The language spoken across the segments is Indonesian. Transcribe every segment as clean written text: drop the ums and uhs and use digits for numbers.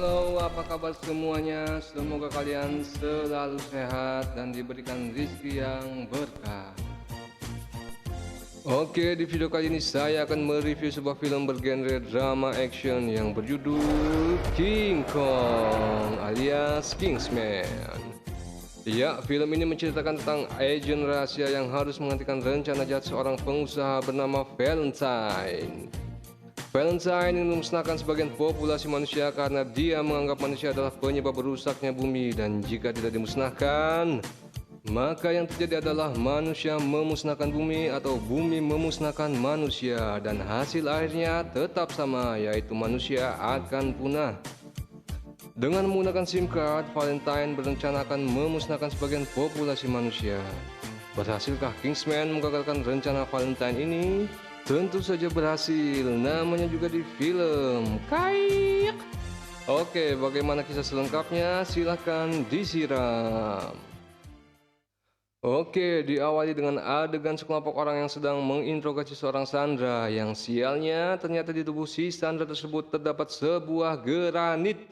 Halo, apa kabar semuanya? Semoga kalian selalu sehat dan diberikan rezeki yang berkah. Oke, di video kali ini saya akan mereview sebuah film bergenre drama action yang berjudul King Kong alias Kingsman. Ya, film ini menceritakan tentang agen rahasia yang harus menghentikan rencana jahat seorang pengusaha bernama Valentine. Valentine ingin memusnahkan sebagian populasi manusia karena dia menganggap manusia adalah penyebab rusaknya bumi, dan jika tidak dimusnahkan, maka yang terjadi adalah manusia memusnahkan bumi atau bumi memusnahkan manusia, dan hasil akhirnya tetap sama, yaitu manusia akan punah. Dengan menggunakan SIM card, Valentine berencana akan memusnahkan sebagian populasi manusia. Berhasilkah Kingsman menggagalkan rencana Valentine ini? Tentu saja berhasil, namanya juga di film Kayak. Oke, bagaimana kisah selengkapnya? Silahkan disiram. Oke, diawali dengan adegan sekelompok orang yang sedang menginterogasi seorang Sandra, yang sialnya ternyata di tubuh si Sandra tersebut terdapat sebuah granit.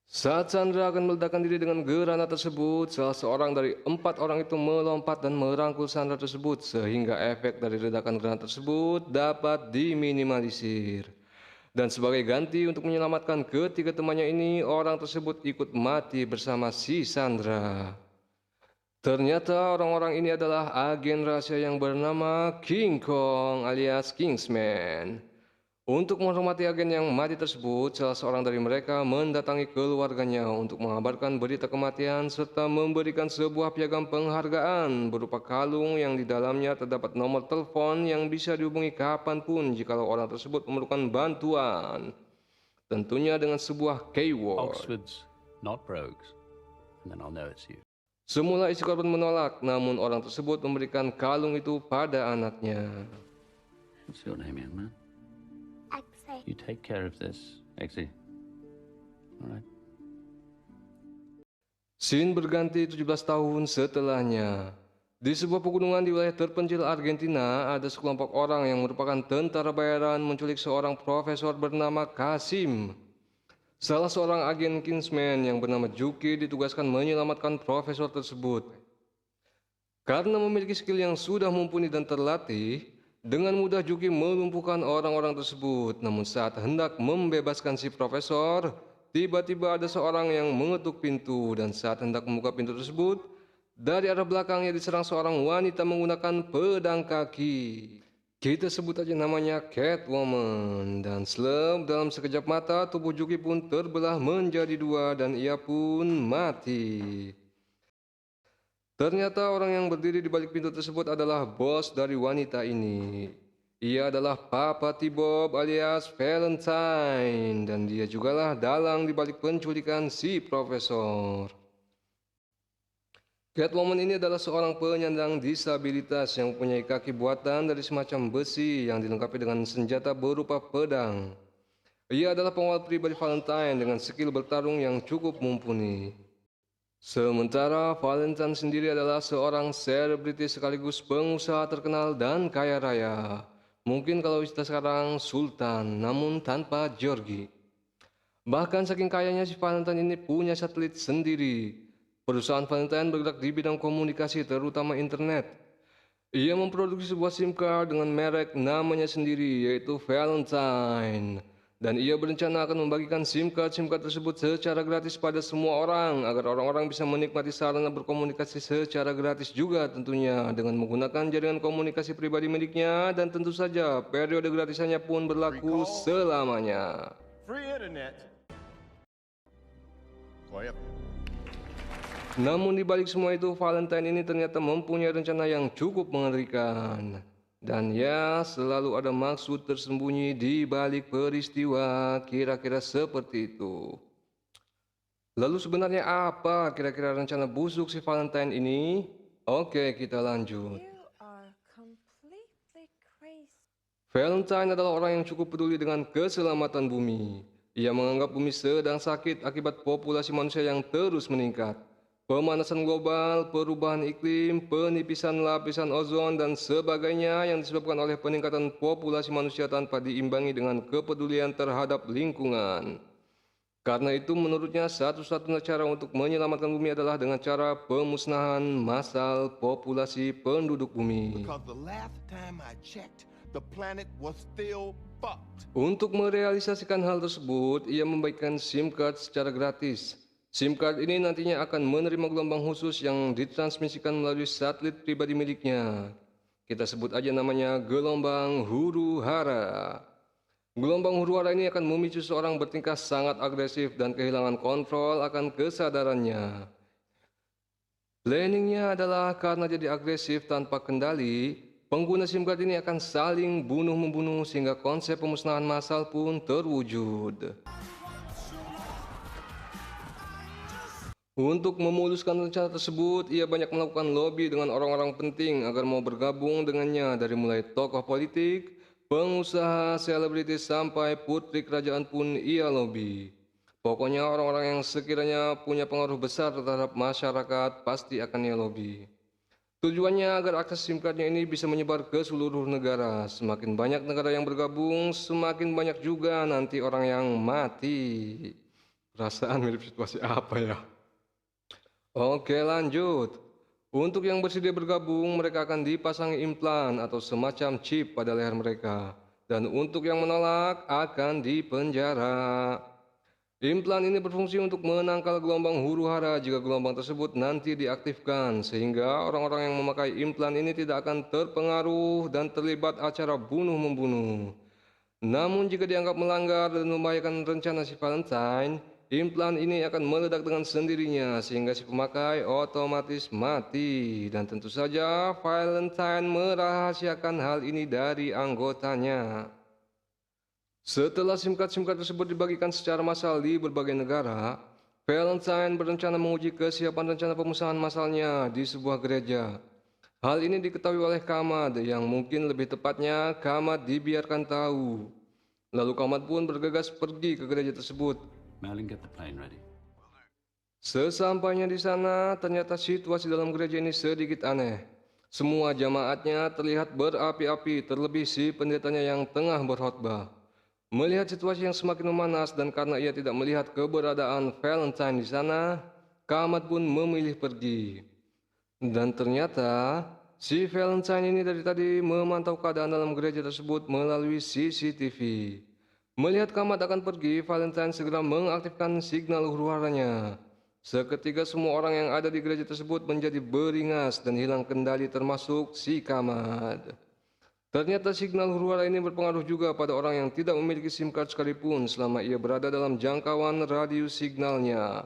Saat Sandra akan meledakkan diri dengan granat tersebut, salah seorang dari 4 orang itu melompat dan merangkul Sandra tersebut, sehingga efek dari ledakan granat tersebut dapat diminimalisir. Dan sebagai ganti untuk menyelamatkan ketiga temannya ini, orang tersebut ikut mati bersama si Sandra. Ternyata orang-orang ini adalah agen rahasia yang bernama King Kong alias Kingsman. Untuk menghormati agen yang mati tersebut, salah seorang dari mereka mendatangi keluarganya untuk mengabarkan berita kematian serta memberikan sebuah piagam penghargaan berupa kalung yang di dalamnya terdapat nomor telepon yang bisa dihubungi kapanpun jikalau orang tersebut memerlukan bantuan. Tentunya dengan sebuah keyword. Oxfords, not brogues. And then I'll know it's you. Semula isi korban menolak, namun orang tersebut memberikan kalung itu pada anaknya. What's your name, young man? Axel. You take care of this, Eggsy. All right. Scene berganti 17 tahun setelahnya. Di sebuah pegunungan di wilayah terpencil Argentina, ada sekelompok orang yang merupakan tentara bayaran menculik seorang profesor bernama Kasim. Salah seorang agen Kingsman yang bernama Juki ditugaskan menyelamatkan profesor tersebut. Karena memiliki skill yang sudah mumpuni dan terlatih, dengan mudah Juki melumpuhkan orang-orang tersebut. Namun saat hendak membebaskan si profesor, tiba-tiba ada seorang yang mengetuk pintu, dan saat hendak membuka pintu tersebut, dari arah belakangnya diserang seorang wanita menggunakan pedang kaki. Kita sebut aja namanya Catwoman, dan dalam sekejap mata tubuh Juki pun terbelah menjadi 2 dan ia pun mati. Ternyata orang yang berdiri di balik pintu tersebut adalah bos dari wanita ini. Ia adalah Papa T-Bob alias Valentine, dan dia jugalah dalang di balik penculikan si profesor. Catwoman ini adalah seorang penyandang disabilitas yang mempunyai kaki buatan dari semacam besi yang dilengkapi dengan senjata berupa pedang. Ia adalah pengawal pribadi Valentine dengan skill bertarung yang cukup mumpuni. Sementara Valentine sendiri adalah seorang selebritis sekaligus pengusaha terkenal dan kaya raya. Mungkin kalau istilah sekarang sultan, namun tanpa Georgie. Bahkan saking kayanya si Valentine ini punya satelit sendiri. Perusahaan Valentine bergerak di bidang komunikasi terutama internet. Ia memproduksi sebuah SIM card dengan merek namanya sendiri yaitu Valentine. Dan ia berencana akan membagikan SIM card tersebut secara gratis pada semua orang agar orang-orang bisa menikmati sarana berkomunikasi secara gratis juga tentunya dengan menggunakan jaringan komunikasi pribadi miliknya, dan tentu saja periode gratisannya pun berlaku selamanya. Free internet. Forever. Namun di balik semua itu, Valentine ini ternyata mempunyai rencana yang cukup mengerikan. Dan ya, selalu ada maksud tersembunyi di balik peristiwa kira-kira seperti itu. Lalu sebenarnya apa kira-kira rencana busuk si Valentine ini? Oke, kita lanjut. You are completely crazy. Valentine adalah orang yang cukup peduli dengan keselamatan bumi. Ia menganggap bumi sedang sakit akibat populasi manusia yang terus meningkat. Pemanasan global, perubahan iklim, penipisan lapisan ozon, dan sebagainya yang disebabkan oleh peningkatan populasi manusia tanpa diimbangi dengan kepedulian terhadap lingkungan. Karena itu menurutnya satu-satunya cara untuk menyelamatkan bumi adalah dengan cara pemusnahan massal populasi penduduk bumi. Because the last time I checked, the planet was still fucked. Untuk merealisasikan hal tersebut, ia membagikan SIM card secara gratis. SIM card ini nantinya akan menerima gelombang khusus yang ditransmisikan melalui satelit pribadi miliknya. Kita sebut aja namanya gelombang huru hara. Gelombang huru hara ini akan memicu seorang bertingkah sangat agresif dan kehilangan kontrol akan kesadarannya. Planningnya adalah karena jadi agresif tanpa kendali, pengguna SIM card ini akan saling bunuh-membunuh sehingga konsep pemusnahan massal pun terwujud. Untuk memuluskan rencana tersebut, ia banyak melakukan lobby dengan orang-orang penting agar mau bergabung dengannya, dari mulai tokoh politik, pengusaha, selebritis, sampai putri kerajaan pun ia lobby. Pokoknya orang-orang yang sekiranya punya pengaruh besar terhadap masyarakat pasti akan ia lobby. Tujuannya agar akses SIM cardnya ini bisa menyebar ke seluruh negara. Semakin banyak negara yang bergabung, semakin banyak juga nanti orang yang mati. Perasaan mirip situasi apa ya? Oke, lanjut. Untuk yang bersedia bergabung, mereka akan dipasangi implan atau semacam chip pada leher mereka. Dan untuk yang menolak, akan dipenjara. Implan ini berfungsi untuk menangkal gelombang huru hara jika gelombang tersebut nanti diaktifkan, sehingga orang-orang yang memakai implan ini tidak akan terpengaruh dan terlibat acara bunuh-membunuh. Namun jika dianggap melanggar dan membahayakan rencana si Valentine, implan ini akan meledak dengan sendirinya sehingga si pemakai otomatis mati. Dan tentu saja Valentine merahasiakan hal ini dari anggotanya. Setelah SIM card tersebut dibagikan secara massal di berbagai negara, Valentine berencana menguji kesiapan rencana pemusnahan massalnya di sebuah gereja. Hal ini diketahui oleh Kamad, yang mungkin lebih tepatnya Kamad dibiarkan tahu. Lalu Kamad pun bergegas pergi ke gereja tersebut. Merlin, get the plane ready. Sesampainya di sana, ternyata situasi dalam gereja ini sedikit aneh. Semua jamaatnya terlihat berapi-api, terlebih si pendetanya yang tengah berkhotbah. Melihat situasi yang semakin memanas dan karena ia tidak melihat keberadaan Valentine di sana, Kamad pun memilih pergi. Dan ternyata si Valentine ini dari tadi memantau keadaan dalam gereja tersebut melalui CCTV. Melihat Kamad akan pergi, Valentine segera mengaktifkan signal huru haranya. Seketika semua orang yang ada di gereja tersebut menjadi beringas dan hilang kendali, termasuk si Kamad. Ternyata signal huru hara ini berpengaruh juga pada orang yang tidak memiliki SIM card sekalipun selama ia berada dalam jangkauan radius signalnya.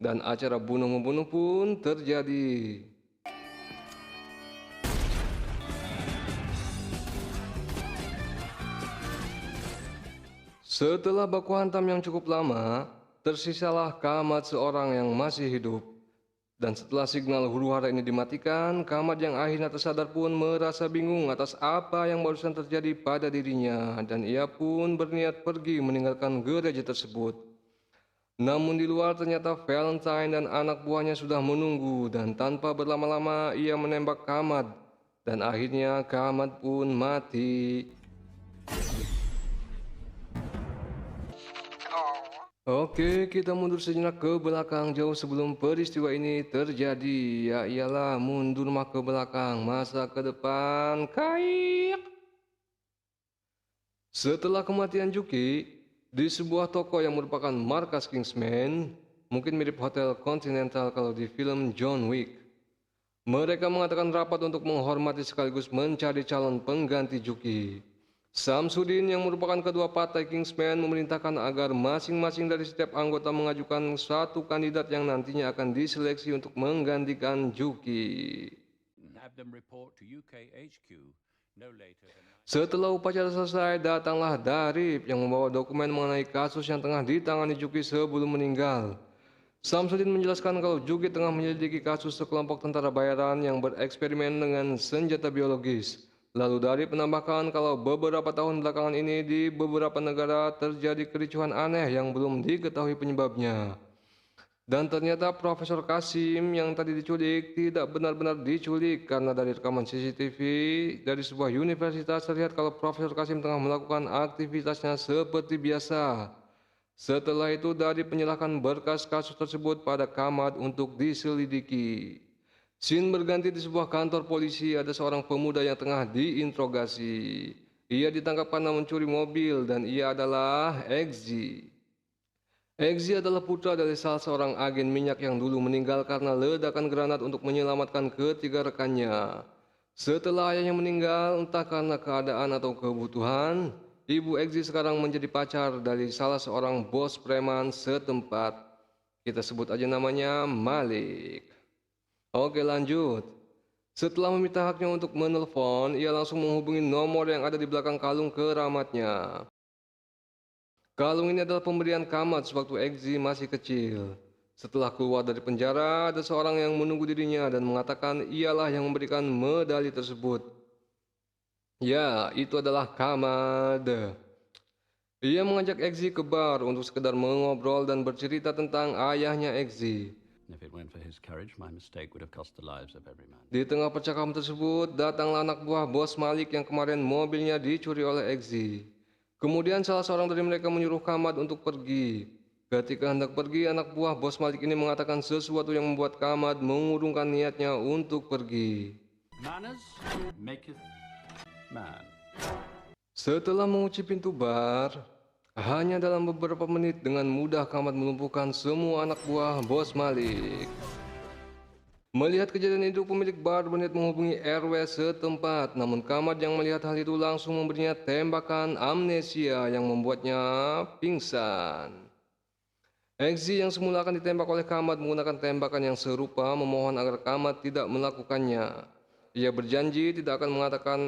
Dan acara bunuh-membunuh pun terjadi. Setelah baku hantam yang cukup lama, tersisalah Kamad seorang yang masih hidup. Dan setelah signal huru hara ini dimatikan, Kamad yang akhirnya tersadar pun merasa bingung atas apa yang barusan terjadi pada dirinya, dan ia pun berniat pergi meninggalkan gereja tersebut. Namun di luar ternyata Valentine dan anak buahnya sudah menunggu, dan tanpa berlama-lama ia menembak Kamad, dan akhirnya Kamad pun mati. Oke, kita mundur sejenak ke belakang jauh sebelum peristiwa ini terjadi. Ya iyalah, mundur mah ke belakang, masa ke depan, kaik. Setelah kematian Juki, di sebuah toko yang merupakan markas Kingsman, mungkin mirip Hotel Continental kalau di film John Wick, mereka mengadakan rapat untuk menghormati sekaligus mencari calon pengganti Juki. Samsudin yang merupakan ketua partai Kingsman memerintahkan agar masing-masing dari setiap anggota mengajukan satu kandidat yang nantinya akan diseleksi untuk menggantikan Juki. Have them report to UK HQ no later than... Setelah upacara selesai, datanglah Darip yang membawa dokumen mengenai kasus yang tengah ditangani Juki sebelum meninggal. Samsudin menjelaskan kalau Juki tengah menyelidiki kasus sekelompok tentara bayaran yang bereksperimen dengan senjata biologis. Lalu Darip menambahkan kalau beberapa tahun belakangan ini di beberapa negara terjadi kericuhan aneh yang belum diketahui penyebabnya. Dan ternyata Profesor Kasim yang tadi diculik tidak benar-benar diculik, karena dari rekaman CCTV dari sebuah universitas terlihat kalau Profesor Kasim tengah melakukan aktivitasnya seperti biasa. Setelah itu Darip menyerahkan berkas kasus tersebut pada Kamad untuk diselidiki. Scene berganti di sebuah kantor polisi. Ada seorang pemuda yang tengah diinterogasi. Ia ditangkap karena mencuri mobil dan ia adalah Eggsy. Eggsy adalah putra dari salah seorang agen minyak yang dulu meninggal karena ledakan granat untuk menyelamatkan ketiga rekannya. Setelah ayahnya meninggal, entah karena keadaan atau kebutuhan, ibu Eggsy sekarang menjadi pacar dari salah seorang bos preman setempat. Kita sebut aja namanya Malik. Oke, lanjut. Setelah meminta haknya untuk menelpon, ia langsung menghubungi nomor yang ada di belakang kalung keramatnya. Kalung ini adalah pemberian Kamad sewaktu Eggsy masih kecil. Setelah keluar dari penjara, ada seorang yang menunggu dirinya dan mengatakan ialah yang memberikan medali tersebut. Ya, itu adalah Kamad. Ia mengajak Eggsy ke bar untuk sekedar mengobrol dan bercerita tentang ayahnya Eggsy. If it weren't for his courage, my mistake would have cost the lives of every man. Di tengah percakapan tersebut, datanglah anak buah bos Malik yang kemarin mobilnya dicuri oleh Eggsy. Kemudian salah seorang dari mereka menyuruh Kamad untuk pergi. Ketika hendak pergi, anak buah bos Malik ini mengatakan sesuatu yang membuat Kamad mengurungkan niatnya untuk pergi. Manners maketh man. Setelah mengunci pintu bar, hanya dalam beberapa menit dengan mudah Kamad melumpuhkan semua anak buah bos Malik. Melihat kejadian itu, pemilik bar berniat menghubungi RW setempat. Namun Kamad yang melihat hal itu langsung memberinya tembakan amnesia yang membuatnya pingsan. Eggsy yang semula akan ditembak oleh Kamad menggunakan tembakan yang serupa memohon agar Kamad tidak melakukannya. Ia berjanji tidak akan mengatakan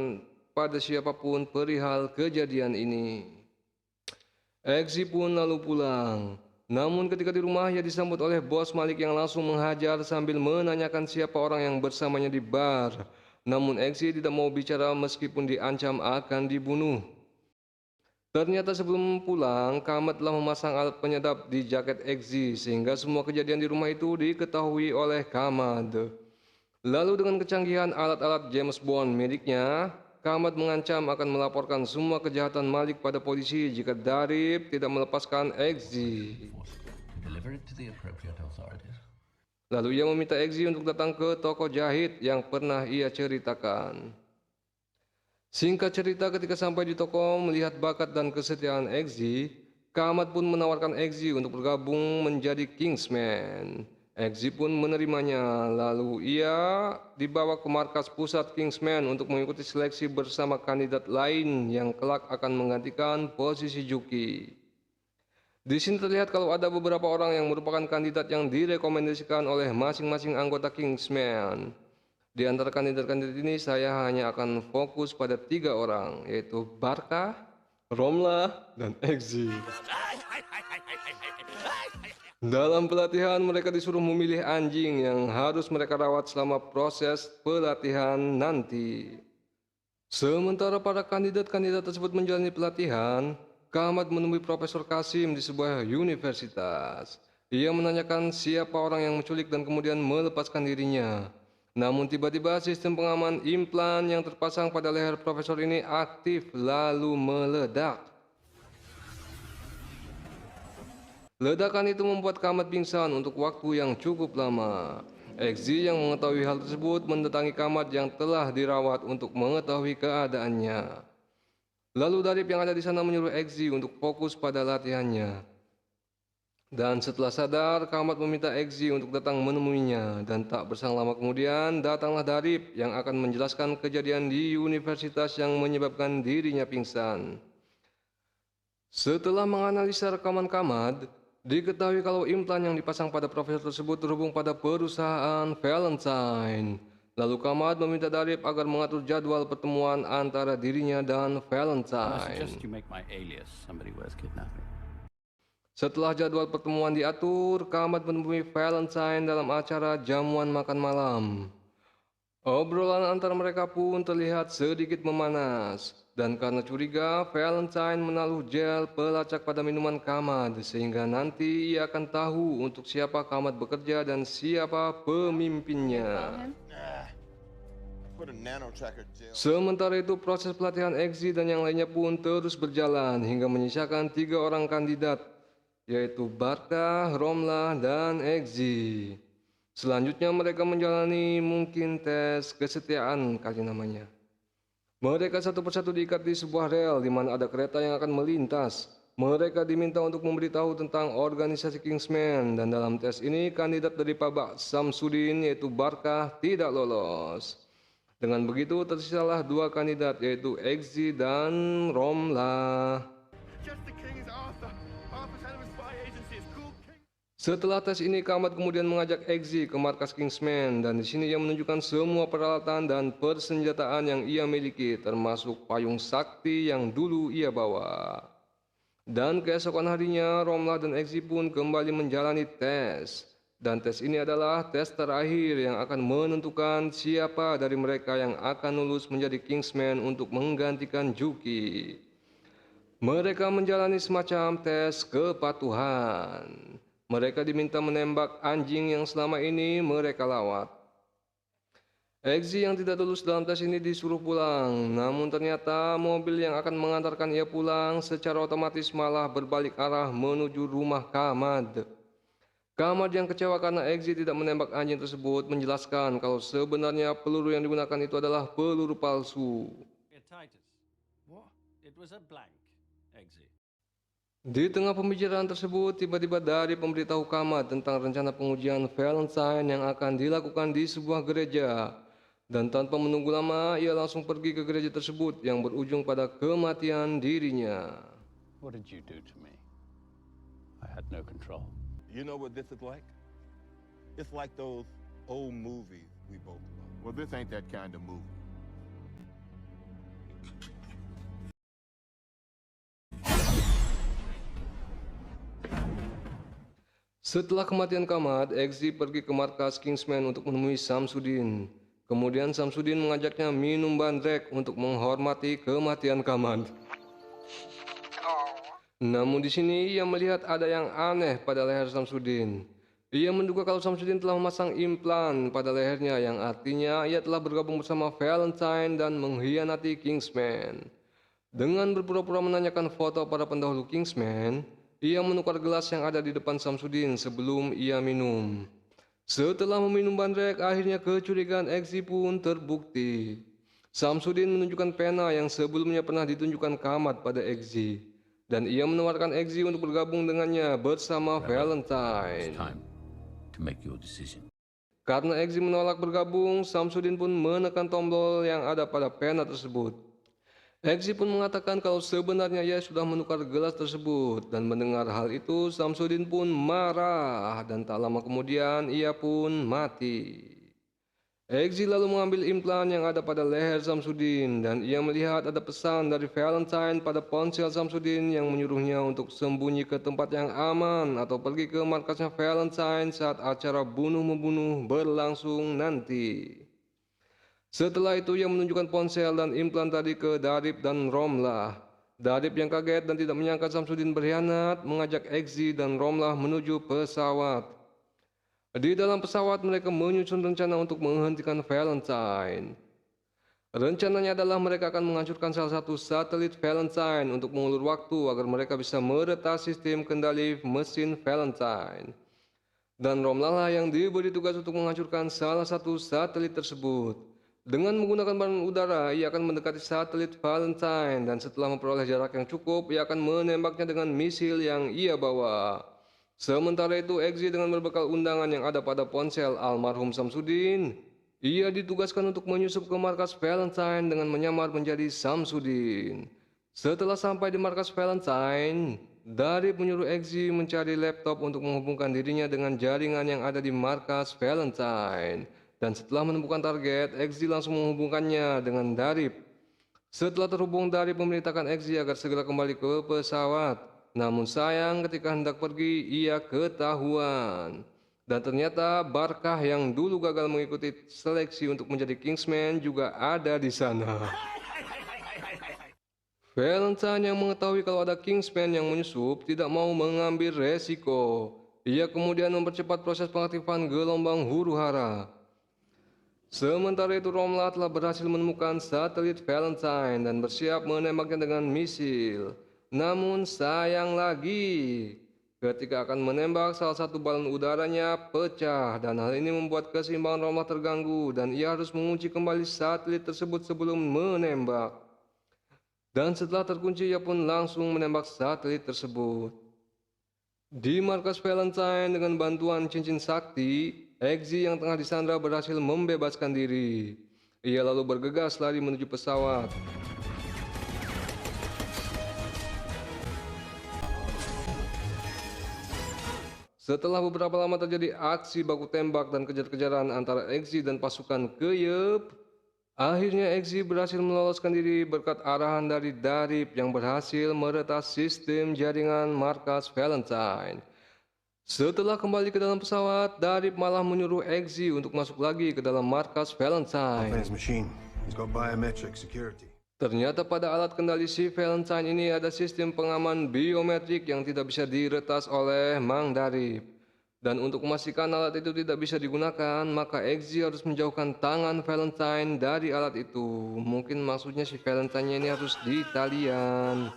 pada siapapun perihal kejadian ini. Eggsy pun lalu pulang. Namun ketika di rumah ia disambut oleh bos Malik yang langsung menghajar sambil menanyakan siapa orang yang bersamanya di bar. Namun Eggsy tidak mau bicara meskipun diancam akan dibunuh. Ternyata sebelum pulang, Kamad telah memasang alat penyedap di jaket Eggsy sehingga semua kejadian di rumah itu diketahui oleh Kamad. Lalu dengan kecanggihan alat-alat James Bond miliknya, Kamad mengancam akan melaporkan semua kejahatan Malik pada polisi jika Darip tidak melepaskan Eggsy. Deliver it to the appropriate authorities. Lalu ia meminta Eggsy untuk datang ke toko jahit yang pernah ia ceritakan. Singkat cerita, ketika sampai di toko melihat bakat dan kesetiaan Eggsy, Kamad pun menawarkan Eggsy untuk bergabung menjadi Kingsman. Eggsy pun menerimanya, lalu ia dibawa ke markas pusat Kingsman untuk mengikuti seleksi bersama kandidat lain yang kelak akan menggantikan posisi Juki. Di sini terlihat kalau ada beberapa orang yang merupakan kandidat yang direkomendasikan oleh masing-masing anggota Kingsman. Di antara kandidat-kandidat ini saya hanya akan fokus pada 3 orang, yaitu Barkah, Romla, dan Eggsy. Dalam pelatihan, mereka disuruh memilih anjing yang harus mereka rawat selama proses pelatihan nanti. Sementara para kandidat-kandidat tersebut menjalani pelatihan, Kamad menemui Profesor Kasim di sebuah universitas. Ia menanyakan siapa orang yang menculik dan kemudian melepaskan dirinya. Namun tiba-tiba sistem pengaman implan yang terpasang pada leher profesor ini aktif lalu meledak. Ledakan itu membuat Kamad pingsan untuk waktu yang cukup lama. Eggsy yang mengetahui hal tersebut mendatangi Kamad yang telah dirawat untuk mengetahui keadaannya. Lalu Darip yang ada di sana menyuruh Eggsy untuk fokus pada latihannya. Dan setelah sadar, Kamad meminta Eggsy untuk datang menemuinya. Dan tak berselang lama kemudian, datanglah Darip yang akan menjelaskan kejadian di universitas yang menyebabkan dirinya pingsan. Setelah menganalisa rekaman Kamad, diketahui kalau implan yang dipasang pada profesor tersebut terhubung pada perusahaan Valentine. Lalu Kamad meminta Darip agar mengatur jadwal pertemuan antara dirinya dan I Valentine. suggest you make my alias somebody worth kidnapping. Setelah jadwal pertemuan diatur, Kamad menemui Valentine dalam acara jamuan makan malam. Obrolan antara mereka pun terlihat sedikit memanas. Dan karena curiga, Valentine menaruh gel pelacak pada minuman Kamad sehingga nanti ia akan tahu untuk siapa Kamad bekerja dan siapa pemimpinnya. Put a nano tracker gel. Sementara itu proses pelatihan Eggsy dan yang lainnya pun terus berjalan hingga menyisakan 3 orang kandidat, yaitu Barkah, Romlah, dan Eggsy. Selanjutnya mereka menjalani mungkin tes kesetiaan kali namanya. Mereka satu persatu diikat di sebuah rel di mana ada kereta yang akan melintas. Mereka diminta untuk memberitahu tentang organisasi Kingsman dan dalam tes ini kandidat dari Babak Samsudin yaitu Barkah tidak lolos. Dengan begitu tersisalah dua kandidat yaitu Eggsy dan Romlah. Just the king is Arthur. Arthur's head of a spy agency. It's cool king. Setelah tes ini, Kamat kemudian mengajak Eggsy ke markas Kingsman dan di sini ia menunjukkan semua peralatan dan persenjataan yang ia miliki, termasuk payung sakti yang dulu ia bawa. Dan keesokan harinya, Romlah dan Eggsy pun kembali menjalani tes. Dan tes ini adalah tes terakhir yang akan menentukan siapa dari mereka yang akan lulus menjadi Kingsman untuk menggantikan Juki. Mereka menjalani semacam tes kepatuhan. Mereka diminta menembak anjing yang selama ini mereka lawat. Eggsy yang tidak lulus dalam tes ini disuruh pulang, namun ternyata mobil yang akan mengantarkan ia pulang secara otomatis malah berbalik arah menuju rumah Kamad. Kamad yang kecewa karena Eggsy tidak menembak anjing tersebut menjelaskan kalau sebenarnya peluru yang digunakan itu adalah peluru palsu. Titus. What? It was a blank, Eggsy. Di tengah pembicaraan tersebut, tiba-tiba dari pemberitahu Kamad tentang rencana pengujian Valentine yang akan dilakukan di sebuah gereja. Dan tanpa menunggu lama, ia langsung pergi ke gereja tersebut yang berujung pada kematian dirinya. What did you do to me? I had no control. You know what this is like? It's like those old movies we both love. Well, this ain't that kind of movie. Setelah kematian Kamad, Eggsy pergi ke markas Kingsman untuk menemui Samsudin. Kemudian Samsudin mengajaknya minum bandrek untuk menghormati kematian Kamad. Namun di sini ia melihat ada yang aneh pada leher Samsudin. Ia menduga kalau Samsudin telah memasang implan pada lehernya yang artinya ia telah bergabung bersama Valentine dan mengkhianati Kingsman. Dengan berpura-pura menanyakan foto para pendahulu Kingsman, ia menukar gelas yang ada di depan Samsudin sebelum ia minum. Setelah meminum bandrek, akhirnya kecurigaan Eggsy pun terbukti. Samsudin menunjukkan pena yang sebelumnya pernah ditunjukkan Kamad pada Eggsy. Dan ia menawarkan Eggsy untuk bergabung dengannya bersama It's Valentine. time to make your decision. Karena Eggsy menolak bergabung, Samsudin pun menekan tombol yang ada pada pena tersebut. Eggsy pun mengatakan kalau sebenarnya ia sudah menukar gelas tersebut dan mendengar hal itu Samsudin pun marah dan tak lama kemudian ia pun mati. Eggsy lalu mengambil implan yang ada pada leher Samsudin dan ia melihat ada pesan dari Valentine pada ponsel Samsudin yang menyuruhnya untuk sembunyi ke tempat yang aman atau pergi ke markasnya Valentine saat acara bunuh-membunuh berlangsung nanti. Setelah itu ia menunjukkan ponsel dan implan tadi ke Darip dan Romlah. Darip yang kaget dan tidak menyangka Samsudin berkhianat mengajak Eggsy dan Romlah menuju pesawat. Di dalam pesawat mereka menyusun rencana untuk menghentikan Valentine. Rencananya adalah mereka akan menghancurkan salah satu satelit Valentine untuk mengulur waktu agar mereka bisa meretas sistem kendali mesin Valentine. Dan Romlah lah yang diberi tugas untuk menghancurkan salah satu satelit tersebut. Dengan menggunakan balon udara, ia akan mendekati satelit Valentine dan setelah memperoleh jarak yang cukup, ia akan menembaknya dengan misil yang ia bawa. Sementara itu, Eggsy dengan berbekal undangan yang ada pada ponsel almarhum Samsudin, ia ditugaskan untuk menyusup ke markas Valentine dengan menyamar menjadi Samsudin. Setelah sampai di markas Valentine, Darip menyuruh Eggsy mencari laptop untuk menghubungkan dirinya dengan jaringan yang ada di markas Valentine. Dan setelah menemukan target, Eggsy langsung menghubungkannya dengan Darip. Setelah terhubung, Darip memerintahkan Eggsy agar segera kembali ke pesawat. Namun sayang ketika hendak pergi, ia ketahuan. Dan ternyata Barkah yang dulu gagal mengikuti seleksi untuk menjadi Kingsman juga ada di sana. Valentine yang mengetahui kalau ada Kingsman yang menyusup tidak mau mengambil resiko. Ia kemudian mempercepat proses pengaktifan gelombang huru-hara. Sementara itu Romlah telah berhasil menemukan satelit Valentine dan bersiap menembaknya dengan misil. Namun sayang lagi, Ketika akan menembak, salah satu balon udaranya pecah dan hal ini membuat keseimbangan rumah terganggu dan ia harus mengunci kembali satelit tersebut sebelum menembak. Dan setelah terkunci, ia pun langsung menembak satelit tersebut. Di markas Valentine dengan bantuan cincin sakti, Eggsy yang tengah disandra berhasil membebaskan diri. Ia lalu bergegas lari menuju pesawat. Setelah beberapa lama terjadi aksi baku tembak dan kejar-kejaran antara Eggsy dan pasukan Keyup, akhirnya Eggsy berhasil meloloskan diri berkat arahan dari Darip yang berhasil meretas sistem jaringan markas Valentine. Setelah kembali ke dalam pesawat, Darip malah menyuruh Eggsy untuk masuk lagi ke dalam markas Valentine. His machine. He's got biometric security. Ternyata pada alat kendali si Valentine ini ada sistem pengaman biometrik yang tidak bisa diretas oleh Mang Darip. Dan untuk memastikan alat itu tidak bisa digunakan, maka Eggsy harus menjauhkan tangan Valentine dari alat itu. Mungkin maksudnya si Valentine ini harus di talian.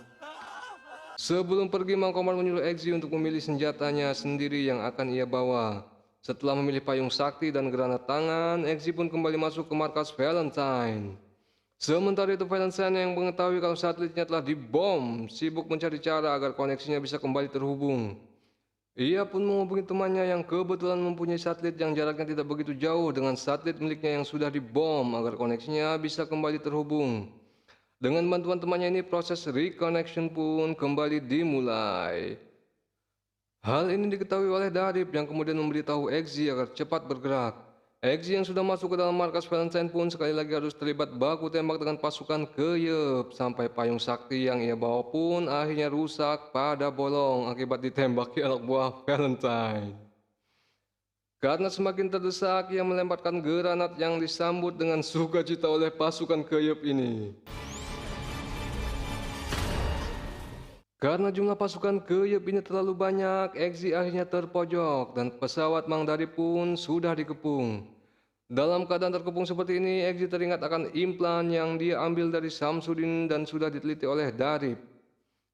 Sebelum pergi, Mang Komar menyuruh Eggsy untuk memilih senjatanya sendiri yang akan ia bawa. Setelah memilih payung sakti dan granat tangan, Eggsy pun kembali masuk ke markas Valentine. Sementara itu Valentine yang mengetahui kalau satelitnya telah dibom, sibuk mencari cara agar koneksinya bisa kembali terhubung. Ia pun menghubungi temannya yang kebetulan mempunyai satelit yang jaraknya tidak begitu jauh dengan satelit miliknya yang sudah dibom agar koneksinya bisa kembali terhubung. Dengan bantuan temannya ini, proses reconnection pun kembali dimulai. Hal ini diketahui oleh Darip yang kemudian memberitahu Eggsy agar cepat bergerak. Eggsy yang sudah masuk ke dalam markas Valentine pun sekali lagi harus terlibat baku tembak dengan pasukan Keyup sampai payung sakti yang ia bawa pun akhirnya rusak pada bolong akibat ditembaki anak buah Valentine. Karena semakin terdesak, ia melemparkan granat yang disambut dengan sukacita oleh pasukan Keyup ini. Karena jumlah pasukan Keyup ini terlalu banyak, Eggsy akhirnya terpojok dan pesawat Mang Darip pun sudah dikepung. Dalam keadaan terkepung seperti ini, Eggsy teringat akan implan yang dia ambil dari Samsudin dan sudah diteliti oleh Darip.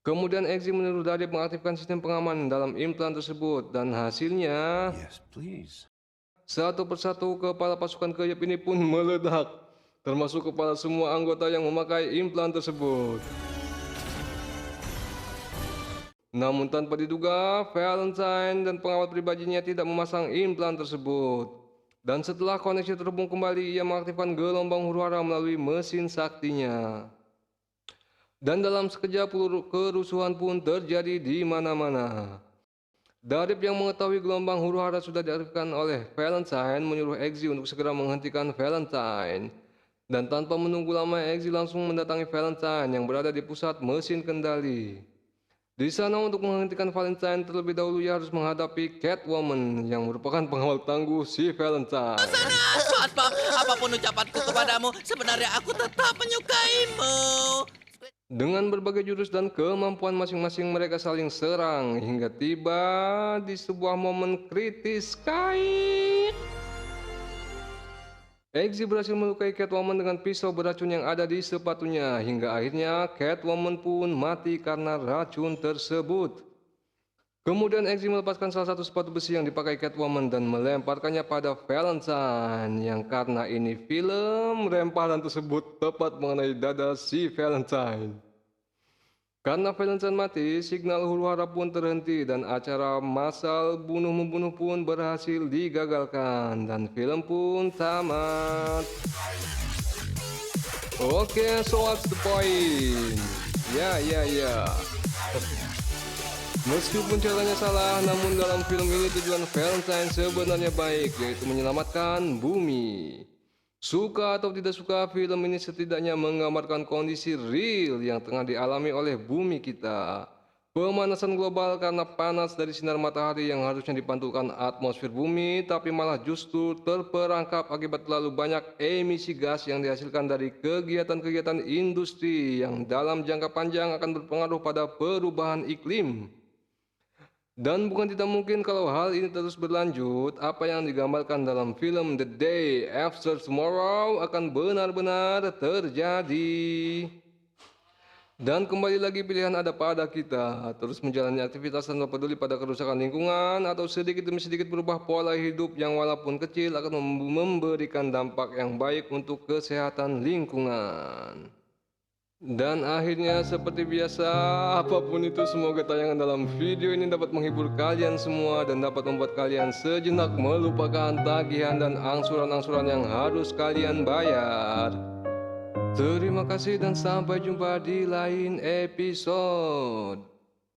Kemudian Eggsy menyuruh Darip mengaktifkan sistem pengaman dalam implan tersebut dan hasilnya Yes, please. satu persatu kepala pasukan Keyup ini pun meledak, termasuk kepala semua anggota yang memakai implan tersebut. Namun tanpa diduga, Valentine dan pengawal pribadinya tidak memasang implan tersebut. Dan setelah koneksi terhubung kembali, ia mengaktifkan gelombang huru-hara melalui mesin saktinya. Dan dalam sekejap kerusuhan pun terjadi di mana-mana. Darip yang mengetahui gelombang huru-hara sudah diaktifkan oleh Valentine menyuruh Eggsy untuk segera menghentikan Valentine. Dan tanpa menunggu lama, Eggsy langsung mendatangi Valentine yang berada di pusat mesin kendali. Di sana untuk menghentikan Valentine terlebih dahulu ia harus menghadapi Catwoman yang merupakan pengawal tangguh si Valentine. Apapun ucapanku kepadamu, sebenarnya aku tetap menyukaimu. Dengan berbagai jurus dan kemampuan masing-masing mereka saling serang hingga tiba di sebuah momen kritis. Eggsy berhasil melukai Catwoman dengan pisau beracun yang ada di sepatunya hingga akhirnya Catwoman pun mati karena racun tersebut. Kemudian Eggsy melepaskan salah satu sepatu besi yang dipakai Catwoman dan melemparkannya pada Valentine yang karena ini film, lemparan tersebut tepat mengenai dada si Valentine. Karena Valentine mati, signal huru-hara pun terhenti dan acara massal bunuh-membunuh pun berhasil digagalkan dan film pun tamat. Oke, so what's the point? Ya. Meskipun caranya salah, namun dalam film ini tujuan Valentine sebenarnya baik, yaitu menyelamatkan bumi. Suka atau tidak suka, film ini setidaknya menggambarkan kondisi real yang tengah dialami oleh bumi kita. Pemanasan global karena panas dari sinar matahari yang harusnya dipantulkan atmosfer bumi, tapi malah justru terperangkap akibat terlalu banyak emisi gas yang dihasilkan dari kegiatan-kegiatan industri yang dalam jangka panjang akan berpengaruh pada perubahan iklim. Dan bukan tidak mungkin kalau hal ini terus berlanjut, apa yang digambarkan dalam film The Day After Tomorrow akan benar-benar terjadi. Dan kembali lagi pilihan ada pada kita, terus menjalani aktivitas tanpa peduli pada kerusakan lingkungan atau sedikit demi sedikit berubah pola hidup yang walaupun kecil akan memberikan dampak yang baik untuk kesehatan lingkungan. Dan akhirnya seperti biasa, apapun itu semoga tayangan dalam video ini dapat menghibur kalian semua dan dapat membuat kalian sejenak melupakan tagihan dan angsuran-angsuran yang harus kalian bayar. Terima kasih dan sampai jumpa di lain episode.